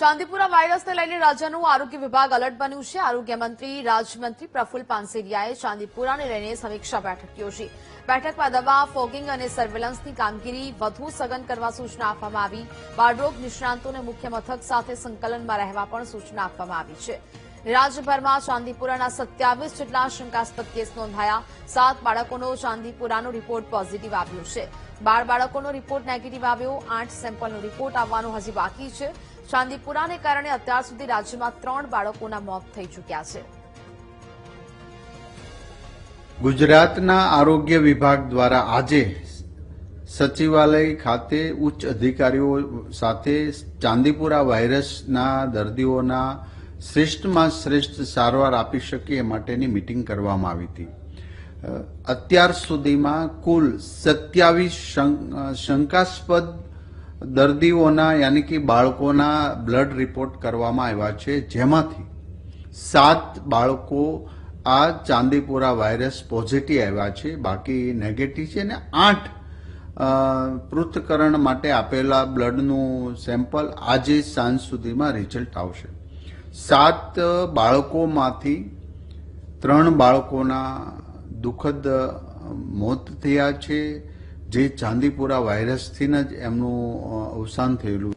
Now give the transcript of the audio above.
ચાંદીપુરા વાયરસને લઈને રાજ્યનું આરોગ્ય વિભાગ એલર્ટ બન્યું છે। આરોગ્ય મંત્રી રાજમંત્રી પ્રફુલ્લ પાનસેરિયાએ ચાંદીપુરાને લઈને સમીક્ષા બેઠક યોજી। બેઠકમાં દવા, ફોગિંગ અને સર્વેલન્સની કામગીરી વધુ સઘન કરવા સૂચના આપવામાં આવી। બાળરોગ નિષ્ણાંતોને મુખ્ય મથક સાથે સંકલનમાં રહેવા પણ સૂચના આપવામાં આવી છે। રાજ્યભરમાં ચાંદીપુરાના 27 જેટલા શંકાસ્પદ કેસ નોંધાયા। 7 બાળકોનો ચાંદીપુરાનો રિપોર્ટ પોઝિટિવ આવ્યો છે। 12 બાળકોનો રિપોર્ટ નેગેટિવ આવ્યો। 8 સેમ્પલનો રિપોર્ટ આવવાનો હજી બાકી છે। ચાંદીપુરાને કારણે અત્યાર સુધી રાજ્યમાં 3 બાળકોના મોત થઈ ચૂક્યા છે। ગુજરાતના આરોગ્ય વિભાગ દ્વારા આજે સચિવાલય ખાતે ઉચ્ચ અધિકારીઓ સાથે ચાંદીપુરા વાયરસના દર્દીઓના શ્રેષ્ઠમાં શ્રેષ્ઠ સારવાર આપી શકે એ માટેની મીટિંગ કરવામાં આવી હતી। અત્યાર સુધીમાં કુલ 27 શંકાસ્પદ દર્દીઓના યાની કે બાળકોના બ્લડ રિપોર્ટ કરવામાં આવ્યા છે, જેમાંથી 7 બાળકો આ ચાંદીપુરા વાયરસ પોઝિટિવ આવ્યા છે, બાકી નેગેટિવ છે, અને 8 પૃથ્થકરણ માટે આપેલા બ્લડનું સેમ્પલ આજે સાંજ સુધીમાં રિઝલ્ટ આવશે। 7 બાળકોમાંથી 3 બાળકોના દુઃખદ મોત થયા છે, જે ચાંદીપુરા વાયરસથી જ એમનું અવસાન થયેલું।